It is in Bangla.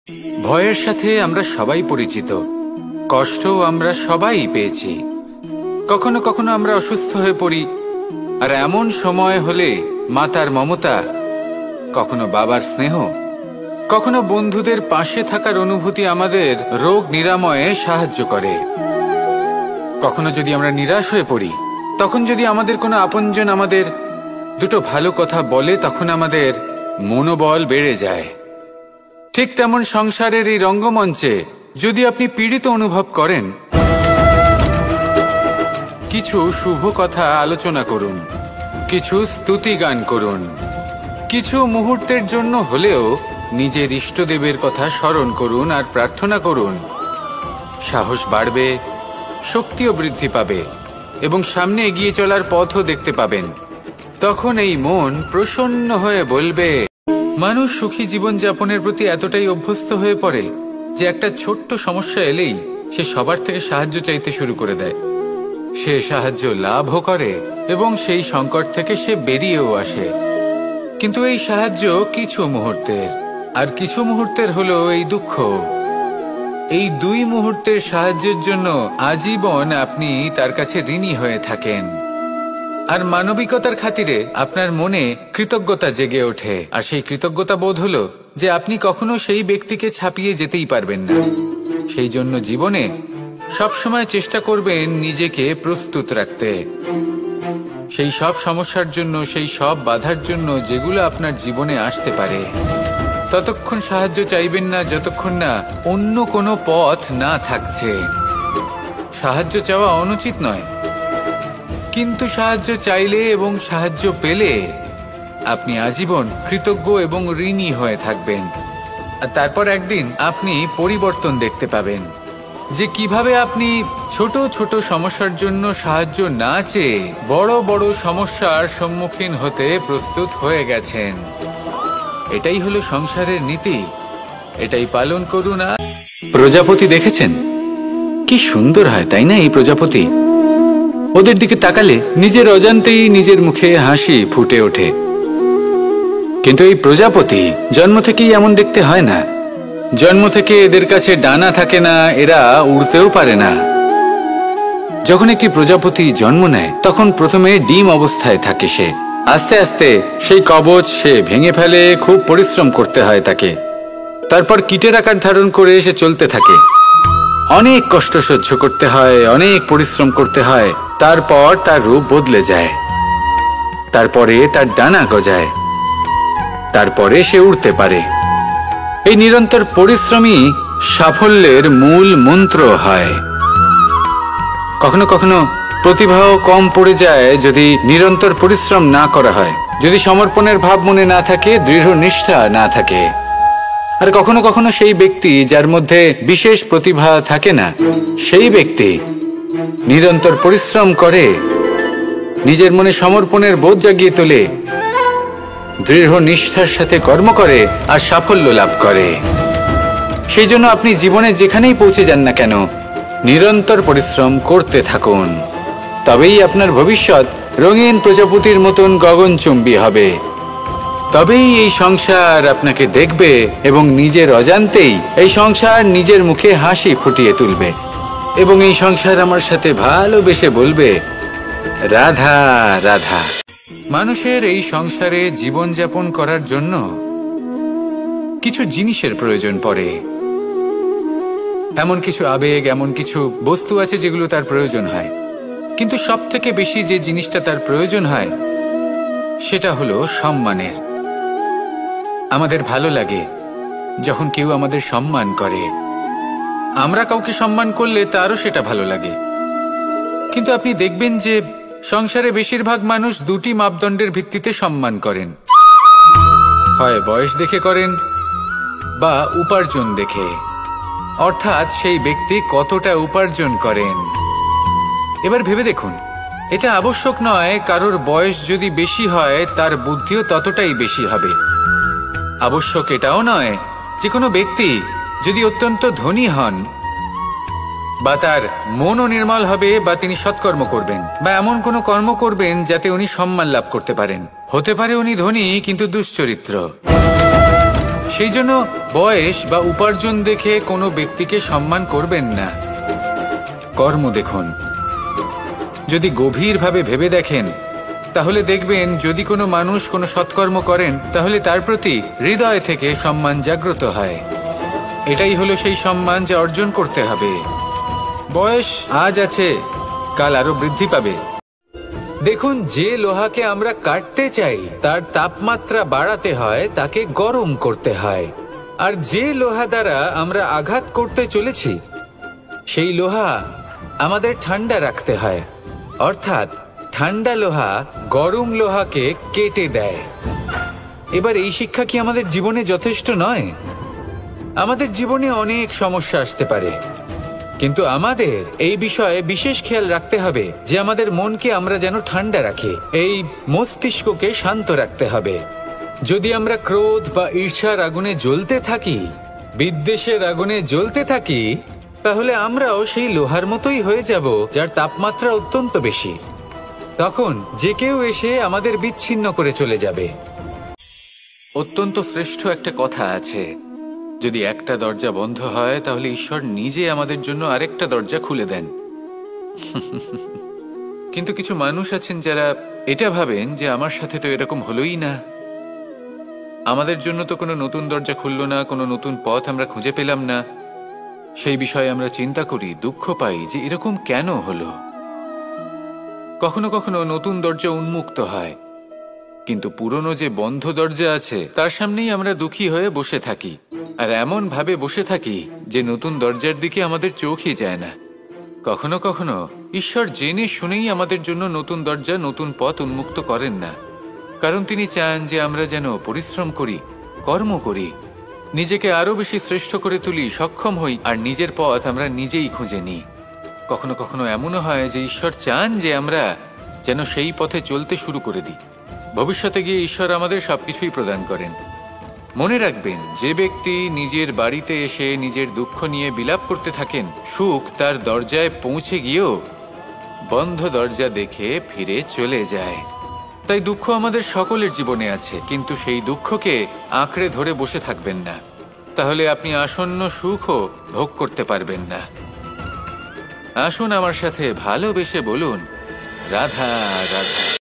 ভয়ের সাথে আমরা সবাই পরিচিত, কষ্টও আমরা সবাই পেয়েছি। কখনো কখনো আমরা অসুস্থ হয়ে পড়ি, আর এমন সময় হলে মাতার মমতা, কখনো বাবার স্নেহ, কখনো বন্ধুদের পাশে থাকার অনুভূতি আমাদের রোগ নিরাময়ে সাহায্য করে। কখনো যদি আমরা নিরাশ হয়ে পড়ি, তখন যদি আমাদের কোনো আপনজন আমাদের দুটো ভালো কথা বলে, তখন আমাদের মনোবল বেড়ে যায়। ঠিক তেমন সংসারের এই রঙ্গমঞ্চে যদি আপনি পীড়িত অনুভব করেন, কিছু শুভ কথা আলোচনা করুন, কিছু স্তুতি গান করুন, কিছু মুহূর্তের জন্য হলেও নিজের ইষ্টদেবের কথা স্মরণ করুন আর প্রার্থনা করুন। সাহস বাড়বে, শক্তিও বৃদ্ধি পাবে এবং সামনে এগিয়ে চলার পথও দেখতে পাবেন। তখন এই মন প্রসন্ন হয়ে বলবে। মানুষ সুখী জীবনযাপনের প্রতি এতটাই অভ্যস্ত হয়ে পড়ে যে একটা ছোট্ট সমস্যা এলেই সে সবার থেকে সাহায্য চাইতে শুরু করে দেয়। সে সাহায্য লাভও করে এবং সেই সংকট থেকে সে বেরিয়েও আসে। কিন্তু এই সাহায্য কিছু মুহূর্তের, আর কিছু মুহূর্তের হলো এই দুঃখ। এই দুই মুহূর্তের সাহায্যের জন্য আজীবন আপনি তার কাছে ঋণী হয়ে থাকেন। আর মানবিকতার খাতিরে আপনার মনে কৃতজ্ঞতা জেগে ওঠে, আর সেই কৃতজ্ঞতা বোধ হলো যে আপনি কখনো সেই ব্যক্তিকে ছাপিয়ে যেতেই পারবেন না। সেই জন্য জীবনে সবসময় চেষ্টা করবেন নিজেকে প্রস্তুত রাখতে, সেই সব সমস্যার জন্য, সেই সব বাধার জন্য যেগুলো আপনার জীবনে আসতে পারে। ততক্ষণ সাহায্য চাইবেন না যতক্ষণ না অন্য কোনো পথ না থাকছে। সাহায্য চাওয়া অনুচিত নয়, কিন্তু সাহায্য চাইলে এবং সাহায্য পেলে আপনি আজীবন কৃতজ্ঞ এবং ঋণী হয়ে থাকবেন। আর তারপর একদিন আপনি পরিবর্তন দেখতে পাবেন যে কিভাবে আপনি ছোট ছোট সমস্যার জন্য সাহায্য না চেয়ে বড় বড় সমস্যার সম্মুখীন হতে প্রস্তুত হয়ে গেছেন। এটাই হলো সংসারের নীতি, এটাই পালন করুন। প্রজাপতি দেখেছেন কি সুন্দর হয়, তাই না? এই প্রজাপতি, ওদের দিকে তাকালে নিজের অজান্তেই নিজের মুখে হাসি ফুটে ওঠে। কিন্তু এই প্রজাপতি জন্ম থেকেই এমন দেখতে হয় না। জন্ম থেকে এদের কাছে ডানা থাকে না, এরা উড়তেও পারে না। যখন একটি প্রজাপতি জন্ম নেয় তখন প্রথমে ডিম অবস্থায় থাকে সে। আস্তে আস্তে সেই কবচ সে ভেঙে ফেলে, খুব পরিশ্রম করতে হয় তাকে। তারপর কীটের আকার ধারণ করে সে চলতে থাকে, অনেক কষ্ট সহ্য করতে হয়, অনেক পরিশ্রম করতে হয়। তারপর তার রূপ বদলে যায়, তারপরে তার ডানা গজায়, তারপরে সে উড়তে পারে। এই নিরন্তর পরিশ্রমই সাফল্যের মূল মন্ত্র হয়। কখনো কখনো প্রতিভাও কম পড়ে যায় যদি নিরন্তর পরিশ্রম না করা হয়, যদি সমর্পণের ভাব মনে না থাকে, দৃঢ় নিষ্ঠা না থাকে। আর কখনো কখনো সেই ব্যক্তি যার মধ্যে বিশেষ প্রতিভা থাকে না, সেই ব্যক্তি নিরন্তর পরিশ্রম করে, নিজের মনে সমর্পণের বোধ জাগিয়ে তোলে, দৃঢ় নিষ্ঠার সাথে কর্ম করে আর সাফল্য লাভ করে। সেই জন্য আপনি জীবনে যেখানেই পৌঁছে যান না কেন, নিরন্তর পরিশ্রম করতে থাকুন। তবেই আপনার ভবিষ্যৎ রঙিন প্রজাপতির মতন গগনচুম্বী হবে। তবেই এই সংসার আপনাকে দেখবে এবং নিজের অজান্তেই এই সংসার নিজের মুখে হাসি ফুটিয়ে তুলবে এবং এই সংসার আমার সাথে ভালোবেসে বলবে, রাধা রাধা। মানুষের এই সংসারে জীবনযাপন করার জন্য কিছু জিনিসের প্রয়োজন পড়ে। এমন কিছু আবেগ, এমন কিছু বস্তু আছে যেগুলো তার প্রয়োজন হয়। কিন্তু সব থেকে বেশি যে জিনিসটা তার প্রয়োজন হয় সেটা হলো সম্মানের। আমাদের ভালো লাগে যখন কেউ আমাদের সম্মান করে। আমরা কাউকে সম্মান করলে তারও সেটা ভালো লাগে। কিন্তু আপনি দেখবেন যে সংসারে বেশিরভাগ মানুষ দুটি মাপদণ্ডের ভিত্তিতে সম্মান করেন, হয় বয়স দেখে করেন বা উপার্জন দেখে, অর্থাৎ সেই ব্যক্তি কতটা উপার্জন করেন। এবার ভেবে দেখুন, এটা আবশ্যক নয় কারোর বয়স যদি বেশি হয় তার বুদ্ধিও ততটাই বেশি হবে। আবশ্যক এটাও নয় যে কোনো ব্যক্তি যদি অত্যন্ত ধনী হন বা তার মনও নির্মল হবে বা তিনি সৎকর্ম করবেন বা এমন কোনো কর্ম করবেন যাতে উনি সম্মান লাভ করতে পারেন। হতে পারে উনি ধনী কিন্তু দুশ্চরিত্র, সেই জন্য বয়স বা উপার্জন দেখে কোনো ব্যক্তিকে সম্মান করবেন না, কর্ম দেখুন। যদি গভীরভাবে ভেবে দেখেন তাহলে দেখবেন যদি কোনো মানুষ কোনো সৎকর্ম করেন তাহলে তার প্রতি হৃদয় থেকে সম্মান জাগ্রত হয়। এটাই হলো সেই সম্মান যা অর্জন করতে হবে। বয়স আজ আছে, কাল আরো বৃদ্ধি পাবে। দেখুন, যে লোহাকে আমরা কাটতে চাই তার তাপমাত্রা বাড়াতে হয়, তাকে গরম করতে হয়। আর যে লোহা দ্বারা আমরা আঘাত করতে চলেছি সেই লোহা আমাদের ঠান্ডা রাখতে হয়। অর্থাৎ ঠান্ডা লোহা গরম লোহাকে কেটে দেয়। এবার এই শিক্ষা কি আমাদের জীবনে যথেষ্ট নয়? আমাদের জীবনে অনেক সমস্যা আসতে পারে, কিন্তু আমাদের এই বিষয়ে বিশেষ খেয়াল রাখতে হবে যে আমাদের মনকে আমরা যেন ঠান্ডা রাখি, এই মস্তিষ্ককে শান্ত রাখতে হবে। যদি আমরা ক্রোধ বা ঈর্ষার আগুনে জ্বলতে থাকি, বিদ্বেষের আগুনে জ্বলতে থাকি, তাহলে আমরাও সেই লোহার মতোই হয়ে যাব যার তাপমাত্রা অত্যন্ত বেশি। তখন যে কেউ এসে আমাদের বিচ্ছিন্ন করে চলে যাবে। অত্যন্ত শ্রেষ্ঠ একটা কথা আছে, যদি একটা দরজা বন্ধ হয় তাহলে ঈশ্বর নিজে আমাদের জন্য আরেকটা দরজা খুলে দেন। কিন্তু কিছু মানুষ আছেন যারা এটা ভাবেন যে আমার সাথে তো এরকম হলোই না, আমাদের জন্য তো কোনো নতুন দরজা খুললো না, কোনো নতুন পথ আমরা খুঁজে পেলাম না। সেই বিষয়ে আমরা চিন্তা করি, দুঃখ পাই যে এরকম কেন হলো। কখনো কখনো নতুন দরজা উন্মুক্ত হয়, কিন্তু পুরনো যে বন্ধ দরজা আছে তার সামনেই আমরা দুঃখী হয়ে বসে থাকি, আর এমন ভাবে বসে থাকি যে নতুন দরজার দিকে আমাদের চোখই যায় না। কখনো কখনো ঈশ্বর জেনে শুনেই আমাদের জন্য নতুন দরজা, নতুন পথ উন্মুক্ত করেন না, কারণ তিনি চান যে আমরা যেন পরিশ্রম করি, কর্ম করি, নিজেকে আরো বেশি শ্রেষ্ঠ করে তুলি, সক্ষম হই, আর নিজের পথ আমরা নিজেই খুঁজে নিই। কখনো কখনো এমনও হয় যে ঈশ্বর চান যে আমরা যেন সেই পথে চলতে শুরু করে দিই। ভবিষ্যতে গিয়ে ঈশ্বর আমাদের সবকিছুই প্রদান করেন। মনে রাখবেন, যে ব্যক্তি নিজের বাড়িতে এসে নিজের দুঃখ নিয়ে বিলাপ করতে থাকেন, সুখ তার দরজায় পৌঁছে গিয়েও বন্ধ দরজা দেখে ফিরে চলে যায়। তাই দুঃখ আমাদের সকলের জীবনে আছে, কিন্তু সেই দুঃখকে আঁকড়ে ধরে বসে থাকবেন না, তাহলে আপনি আসন্ন সুখও ভোগ করতে পারবেন না। আসুন আমার সাথে ভালোবেসে বলুন, রাধা রাধা।